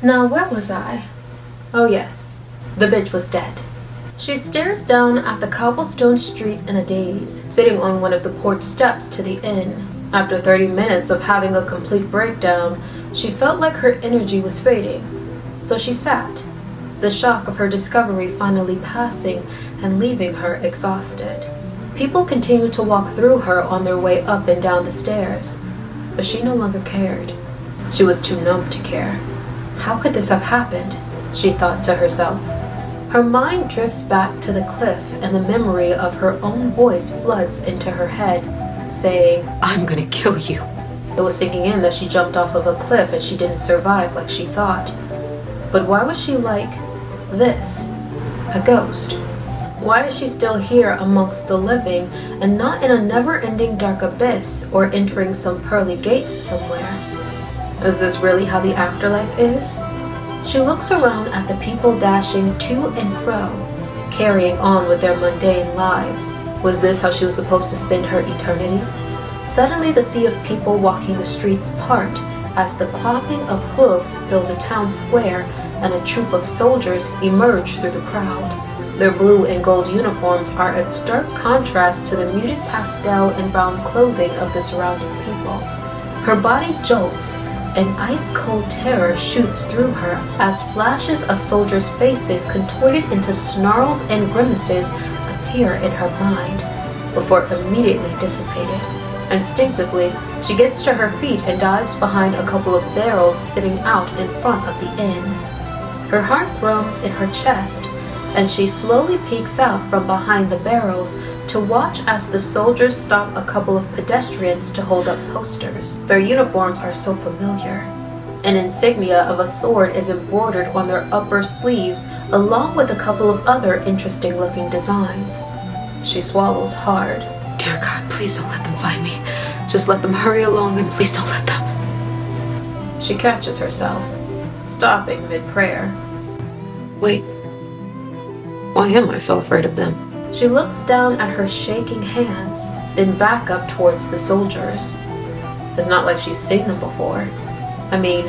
Now, where was I? Oh yes, the bitch was dead. She stares down at the cobblestone street in a daze, sitting on one of the porch steps to the inn. After 30 minutes of having a complete breakdown, she felt like her energy was fading. So she sat, the shock of her discovery finally passing and leaving her exhausted. People continued to walk through her on their way up and down the stairs, but she no longer cared. She was too numb to care. How could this have happened? She thought to herself. Her mind drifts back to the cliff and the memory of her own voice floods into her head, saying, "I'm gonna kill you." It was sinking in that she jumped off of a cliff and she didn't survive like she thought. But why was she like this? A ghost. Why is she still here amongst the living and not in a never-ending dark abyss or entering some pearly gates somewhere? Is this really how the afterlife is? She looks around at the people dashing to and fro, carrying on with their mundane lives. Was this how she was supposed to spend her eternity? Suddenly the sea of people walking the streets part as the clopping of hooves filled the town square and a troop of soldiers emerged through the crowd. Their blue and gold uniforms are a stark contrast to the muted pastel and brown clothing of the surrounding people. Her body jolts, and ice-cold terror shoots through her as flashes of soldiers' faces contorted into snarls and grimaces appear in her mind, before immediately dissipating. Instinctively, she gets to her feet and dives behind a couple of barrels sitting out in front of the inn. Her heart thrums in her chest, and she slowly peeks out from behind the barrels to watch as the soldiers stop a couple of pedestrians to hold up posters. Their uniforms are so familiar. An insignia of a sword is embroidered on their upper sleeves, along with a couple of other interesting-looking designs. She swallows hard. Dear God, please don't let them find me. Just let them hurry along and please don't let them. She catches herself, stopping mid-prayer. Wait. Why am I so afraid of them? She looks down at her shaking hands, then back up towards the soldiers. It's not like she's seen them before. I mean,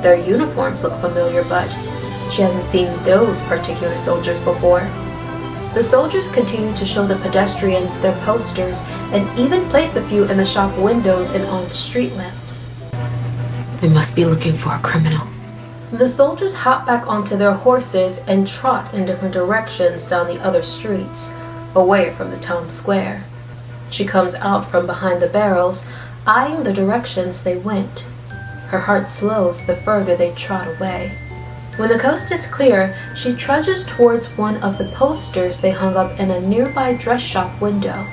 their uniforms look familiar, but she hasn't seen those particular soldiers before. The soldiers continue to show the pedestrians their posters and even place a few in the shop windows and on street lamps. They must be looking for a criminal. The soldiers hop back onto their horses and trot in different directions down the other streets, away from the town square. She comes out from behind the barrels, eyeing the directions they went. Her heart slows the further they trot away. When the coast is clear, she trudges towards one of the posters they hung up in a nearby dress shop window.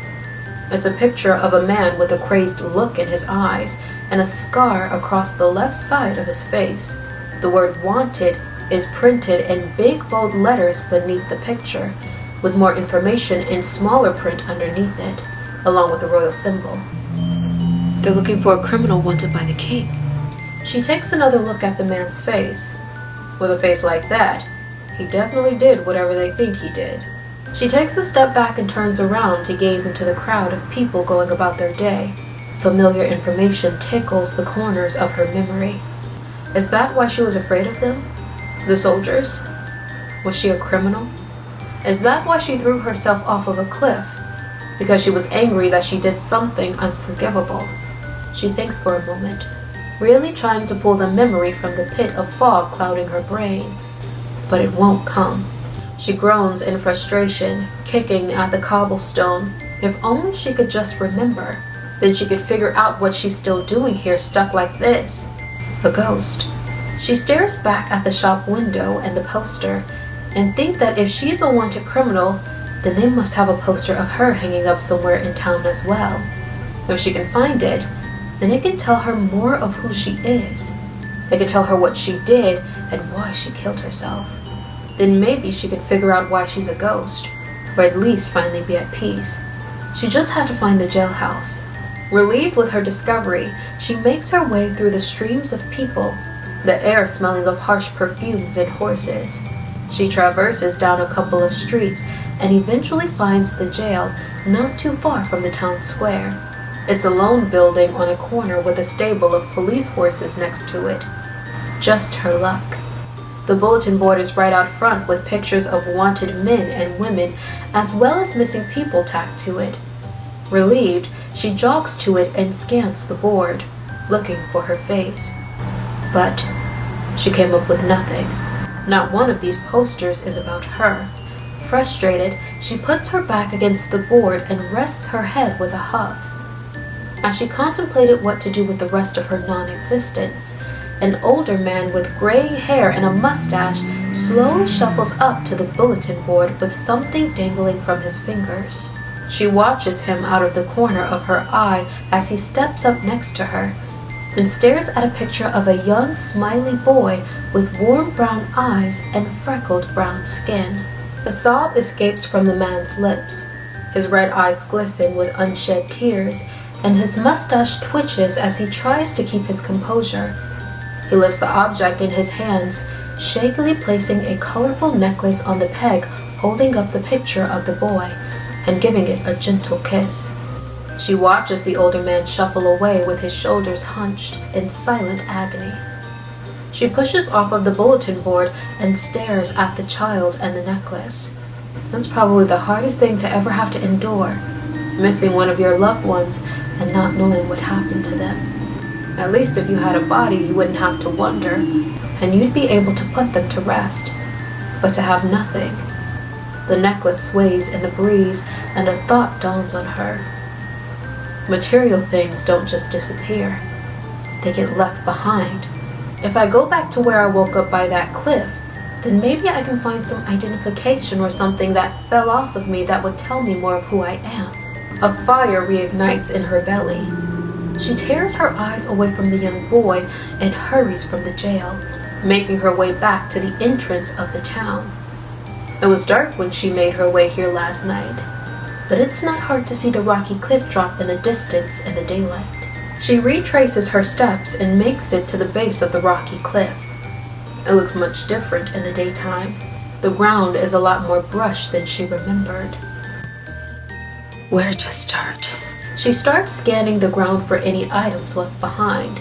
It's a picture of a man with a crazed look in his eyes and a scar across the left side of his face. The word "wanted" is printed in big bold letters beneath the picture, with more information in smaller print underneath it, along with the royal symbol. They're looking for a criminal wanted by the king. She takes another look at the man's face. With a face like that, he definitely did whatever they think he did. She takes a step back and turns around to gaze into the crowd of people going about their day. Familiar information tickles the corners of her memory. Is that why she was afraid of them? The soldiers? Was she a criminal? Is that why she threw herself off of a cliff? Because she was angry that she did something unforgivable. She thinks for a moment, really trying to pull the memory from the pit of fog clouding her brain. But it won't come. She groans in frustration, kicking at the cobblestone. If only she could just remember. Then she could figure out what she's still doing here stuck like this. A ghost. She stares back at the shop window and the poster and think that if she's a wanted criminal, then they must have a poster of her hanging up somewhere in town as well. If she can find it, then it can tell her more of who she is. It can tell her what she did and why she killed herself. Then maybe she can figure out why she's a ghost, or at least finally be at peace. She just had to find the jailhouse. Relieved with her discovery, she makes her way through the streams of people, the air smelling of harsh perfumes and horses. She traverses down a couple of streets and eventually finds the jail not too far from the town square. It's a lone building on a corner with a stable of police horses next to it. Just her luck. The bulletin board is right out front with pictures of wanted men and women, as well as missing people tacked to it. Relieved, she jogs to it and scans the board, looking for her face. But she came up with nothing. Not one of these posters is about her. Frustrated, she puts her back against the board and rests her head with a huff. As she contemplated what to do with the rest of her non-existence, an older man with graying hair and a mustache slowly shuffles up to the bulletin board with something dangling from his fingers. She watches him out of the corner of her eye as he steps up next to her and stares at a picture of a young, smiley boy with warm brown eyes and freckled brown skin. A sob escapes from the man's lips. His red eyes glisten with unshed tears, and his mustache twitches as he tries to keep his composure. He lifts the object in his hands, shakily placing a colorful necklace on the peg holding up the picture of the boy, and giving it a gentle kiss. She watches the older man shuffle away with his shoulders hunched in silent agony. She pushes off of the bulletin board and stares at the child and the necklace. That's probably the hardest thing to ever have to endure, missing one of your loved ones and not knowing what happened to them. At least if you had a body, you wouldn't have to wonder, and you'd be able to put them to rest. But to have nothing. The necklace sways in the breeze, and a thought dawns on her. Material things don't just disappear. They get left behind. If I go back to where I woke up by that cliff, then maybe I can find some identification or something that fell off of me that would tell me more of who I am. A fire reignites in her belly. She tears her eyes away from the young boy and hurries from the jail, making her way back to the entrance of the town. It was dark when she made her way here last night, but it's not hard to see the rocky cliff drop in the distance in the daylight. She retraces her steps and makes it to the base of the rocky cliff. It looks much different in the daytime. The ground is a lot more brush than she remembered. Where to start? She starts scanning the ground for any items left behind,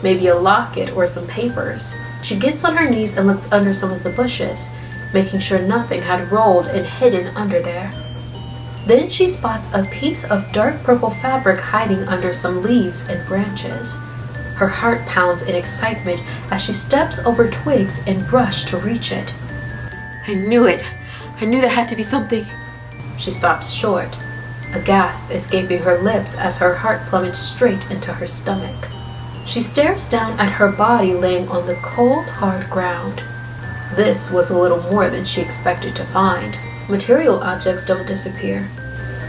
maybe a locket or some papers. She gets on her knees and looks under some of the bushes, making sure nothing had rolled and hidden under there. Then she spots a piece of dark purple fabric hiding under some leaves and branches. Her heart pounds in excitement as she steps over twigs and brush to reach it. I knew it! I knew there had to be something. She stops short, a gasp escaping her lips as her heart plummets straight into her stomach. She stares down at her body laying on the cold, hard ground. This was a little more than she expected to find. Material objects don't disappear,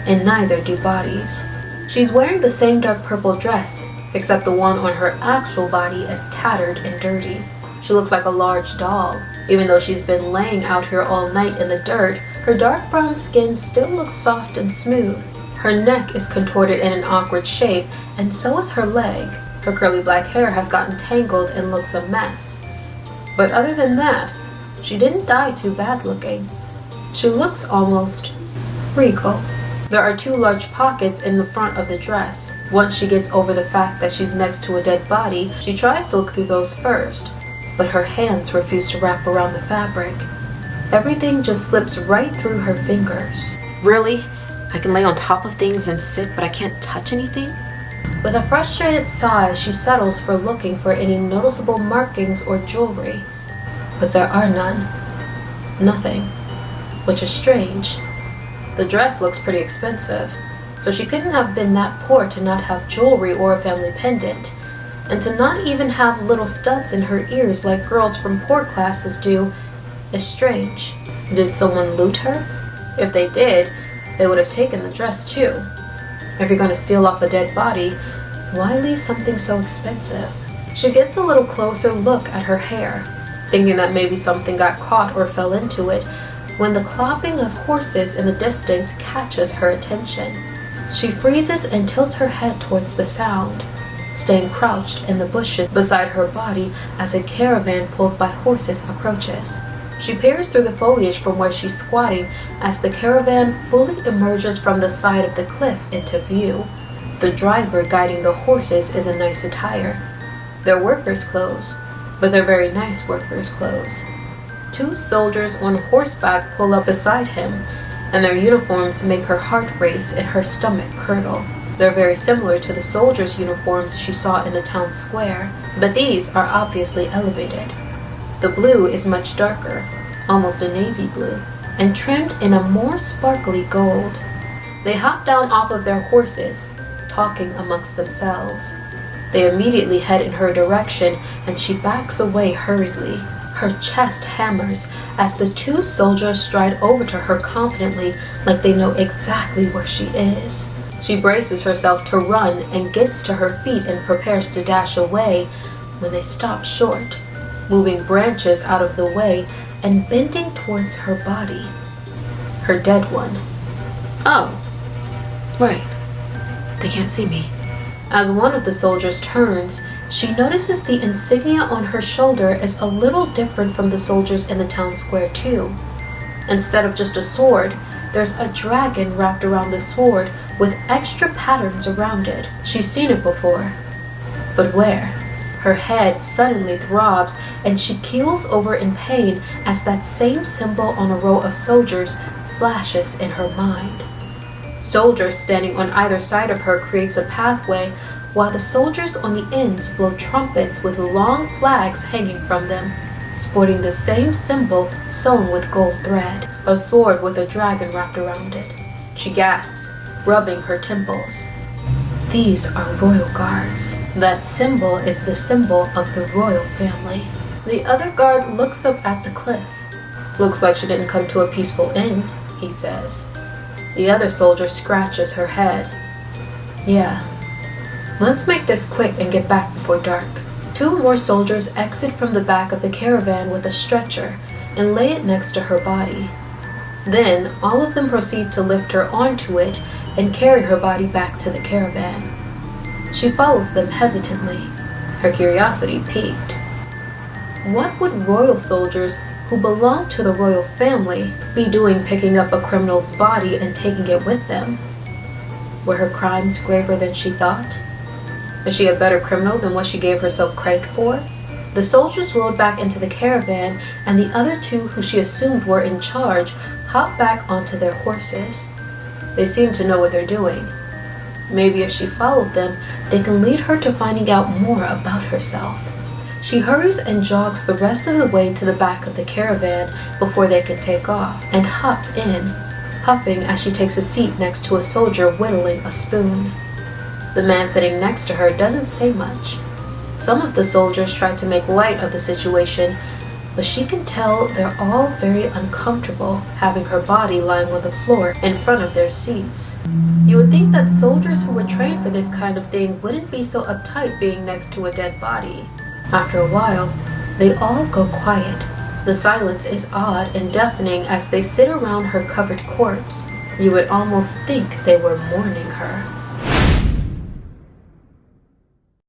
and neither do bodies. She's wearing the same dark purple dress, except the one on her actual body is tattered and dirty. She looks like a large doll. Even though she's been laying out here all night in the dirt, her dark brown skin still looks soft and smooth. Her neck is contorted in an awkward shape, and so is her leg. Her curly black hair has gotten tangled and looks a mess. But other than that, she didn't die too bad looking. She looks almost regal. There are 2 large pockets in the front of the dress. Once she gets over the fact that she's next to a dead body, she tries to look through those first, but her hands refuse to wrap around the fabric. Everything just slips right through her fingers. Really? I can lay on top of things and sit, but I can't touch anything? With a frustrated sigh, she settles for looking for any noticeable markings or jewelry. But there are none. Nothing. Which is strange. The dress looks pretty expensive, so she couldn't have been that poor to not have jewelry or a family pendant, and to not even have little studs in her ears like girls from poor classes do is strange. Did someone loot her? If they did, they would have taken the dress too. If you're going to steal off a dead body, why leave something so expensive? She gets a little closer look at her hair, thinking that maybe something got caught or fell into it, when the clopping of horses in the distance catches her attention. She freezes and tilts her head towards the sound, staying crouched in the bushes beside her body as a caravan pulled by horses approaches. She peers through the foliage from where she's squatting as the caravan fully emerges from the side of the cliff into view. The driver guiding the horses is in nice attire. They're workers' clothes, but they're very nice workers' clothes. Two soldiers on horseback pull up beside him, and their uniforms make her heart race and her stomach curdle. They're very similar to the soldiers' uniforms she saw in the town square, but these are obviously elevated. The blue is much darker, almost a navy blue, and trimmed in a more sparkly gold. They hop down off of their horses, talking amongst themselves. They immediately head in her direction, and she backs away hurriedly. Her chest hammers as the two soldiers stride over to her confidently, like they know exactly where she is. She braces herself to run and gets to her feet and prepares to dash away when they stop short, moving branches out of the way and bending towards her body. Her dead one. Oh, right. They can't see me. As one of the soldiers turns, she notices the insignia on her shoulder is a little different from the soldiers in the town square too. Instead of just a sword, there's a dragon wrapped around the sword with extra patterns around it. She's seen it before. But where? Her head suddenly throbs and she keels over in pain as that same symbol on a row of soldiers flashes in her mind. Soldiers standing on either side of her creates a pathway, while the soldiers on the ends blow trumpets with long flags hanging from them, sporting the same symbol sewn with gold thread, a sword with a dragon wrapped around it. She gasps, rubbing her temples. These are royal guards. That symbol is the symbol of the royal family. The other guard looks up at the cliff. Looks like she didn't come to a peaceful end, he says. The other soldier scratches her head. Yeah. Let's make this quick and get back before dark. Two more soldiers exit from the back of the caravan with a stretcher and lay it next to her body. Then, all of them proceed to lift her onto it and carry her body back to the caravan. She follows them hesitantly, her curiosity piqued. What would royal soldiers who belonged to the royal family be doing picking up a criminal's body and taking it with them? Were her crimes graver than she thought? Is she a better criminal than what she gave herself credit for? The soldiers rode back into the caravan, and the other two who she assumed were in charge hopped back onto their horses. They seem to know what they're doing. Maybe if she followed them, they can lead her to finding out more about herself. She hurries and jogs the rest of the way to the back of the caravan before they can take off, and hops in, huffing as she takes a seat next to a soldier whittling a spoon. The man sitting next to her doesn't say much. Some of the soldiers try to make light of the situation, but she can tell they're all very uncomfortable having her body lying on the floor in front of their seats. You would think that soldiers who were trained for this kind of thing wouldn't be so uptight being next to a dead body. After a while, they all go quiet. The silence is odd and deafening as they sit around her covered corpse. You would almost think they were mourning her.